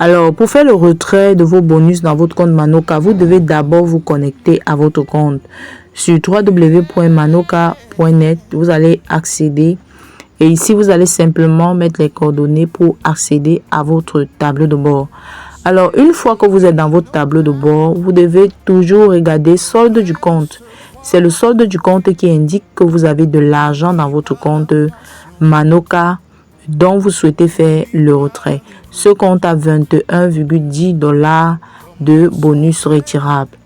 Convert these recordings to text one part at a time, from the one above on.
Alors, pour faire le retrait de vos bonus dans votre compte Manoka, vous devez d'abord vous connecter à votre compte. Sur www.manoka.net, vous allez accéder et ici, vous allez simplement mettre les coordonnées pour accéder à votre tableau de bord. Alors, une fois que vous êtes dans votre tableau de bord, vous devez toujours regarder solde du compte. C'est le solde du compte qui indique que vous avez de l'argent dans votre compte Manoka dont vous souhaitez faire le retrait. Ce compte a 21,10 $ de bonus retirable.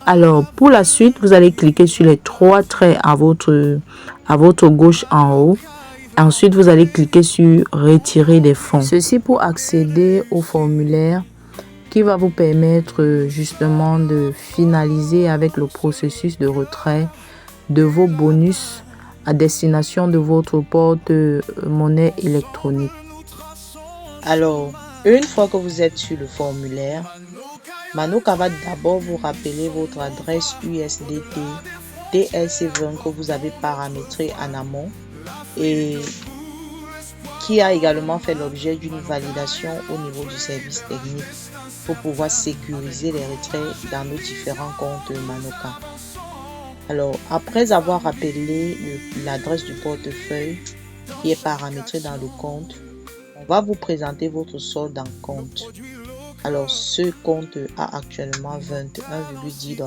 Alors, pour la suite, vous allez cliquer sur les 3 traits à votre gauche en haut. Ensuite, vous allez cliquer sur retirer des fonds. Ceci pour accéder au formulaire qui va vous permettre justement de finaliser avec le processus de retrait de vos bonus à destination de votre porte-monnaie électronique. Alors, une fois que vous êtes sur le formulaire, Manoka va d'abord vous rappeler votre adresse USDT TRC20 que vous avez paramétré en amont et qui a également fait l'objet d'une validation au niveau du service technique pour pouvoir sécuriser les retraits dans nos différents comptes Manoka. Alors, après avoir rappelé l'adresse du portefeuille qui est paramétré dans le compte, on va vous présenter votre solde en compte. Alors, ce compte a actuellement 21,10 $.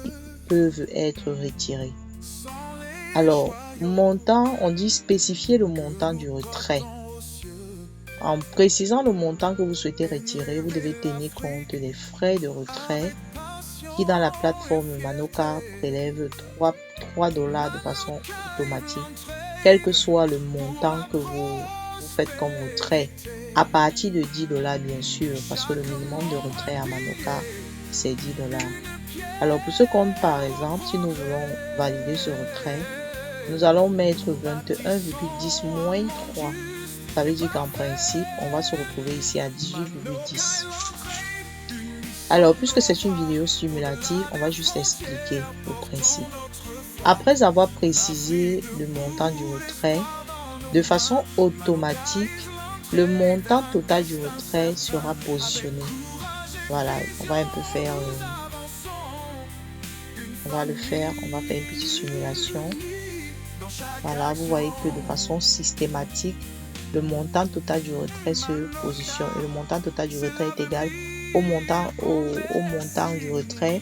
Ils peuvent être retirés. Alors, montant, on dit spécifier le montant du retrait. En précisant le montant que vous souhaitez retirer, vous devez tenir compte des frais de retrait qui dans la plateforme Manoka prélève 3 $ de façon automatique, quel que soit le montant que vous faites comme retrait, à partir de 10 $ bien sûr, parce que le minimum de retrait à Manoka, c'est 10 $. Alors pour ce compte par exemple, si nous voulons valider ce retrait, nous allons mettre 21,10 moins 3. Ça veut dire qu'en principe, on va se retrouver ici à 18,10. Alors, puisque c'est une vidéo simulative, on va juste expliquer le principe. Après avoir précisé le montant du retrait, de façon automatique, le montant total du retrait sera positionné. Voilà, on va un peu faire... on va faire une petite simulation. Voilà, vous voyez que de façon systématique, le montant total du retrait se positionne. Et le montant total du retrait est égal au montant du retrait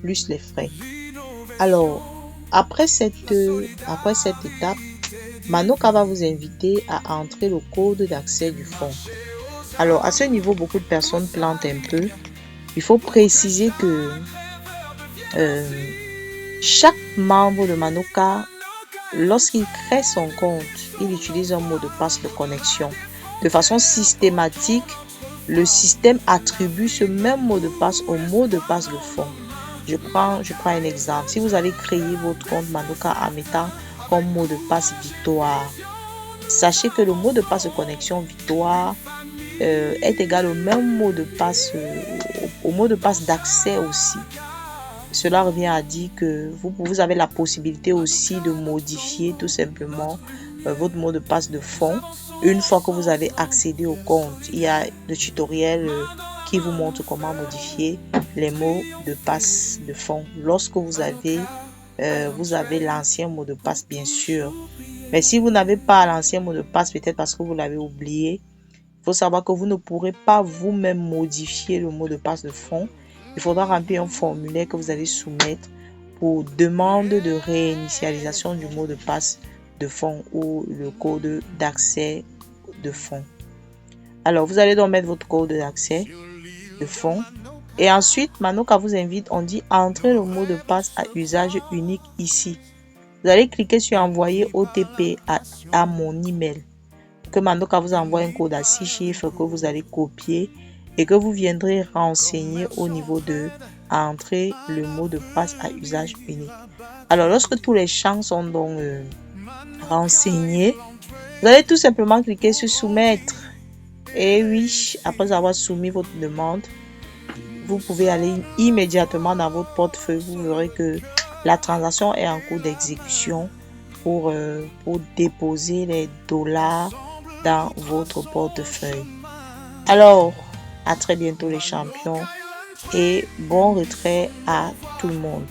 plus les frais. Alors, après cette étape, Manoka va vous inviter à entrer le code d'accès du fonds. Alors, à ce niveau, beaucoup de personnes plantent un peu. Il faut préciser que chaque membre de Manoka, lorsqu'il crée son compte, il utilise un mot de passe de connexion. De façon systématique, le système attribue ce même mot de passe au mot de passe de fonds. Je prends un exemple. Si vous allez créer votre compte Manoka en mettant comme mot de passe victoire, sachez que le mot de passe de connexion victoire est égal au même mot de passe, au mot de passe d'accès aussi. Cela revient à dire que vous avez la possibilité aussi de modifier tout simplement votre mot de passe de fonds. Une fois que vous avez accédé au compte, il y a le tutoriel qui vous montre comment modifier les mots de passe de fonds. Lorsque vous avez l'ancien mot de passe, bien sûr. Mais si vous n'avez pas l'ancien mot de passe, peut-être parce que vous l'avez oublié, il faut savoir que vous ne pourrez pas vous-même modifier le mot de passe de fonds. Il faudra remplir un formulaire que vous allez soumettre pour demande de réinitialisation du mot de passe de fonds ou le code d'accès de fonds. Alors, vous allez donc mettre votre code d'accès de fonds. Et ensuite, Manoka vous invite, on dit entrer le mot de passe à usage unique ici. Vous allez cliquer sur envoyer OTP à mon email. Que Manoka vous envoie un code à 6 chiffres que vous allez copier et que vous viendrez renseigner au niveau de entrer le mot de passe à usage unique. Alors, lorsque tous les champs sont donc renseignés, vous allez tout simplement cliquer sur soumettre. Et oui, après avoir soumis votre demande, vous pouvez aller immédiatement dans votre portefeuille. Vous verrez que la transaction est en cours d'exécution pour déposer les dollars dans votre portefeuille. Alors, À très bientôt les champions et bon retrait à tout le monde.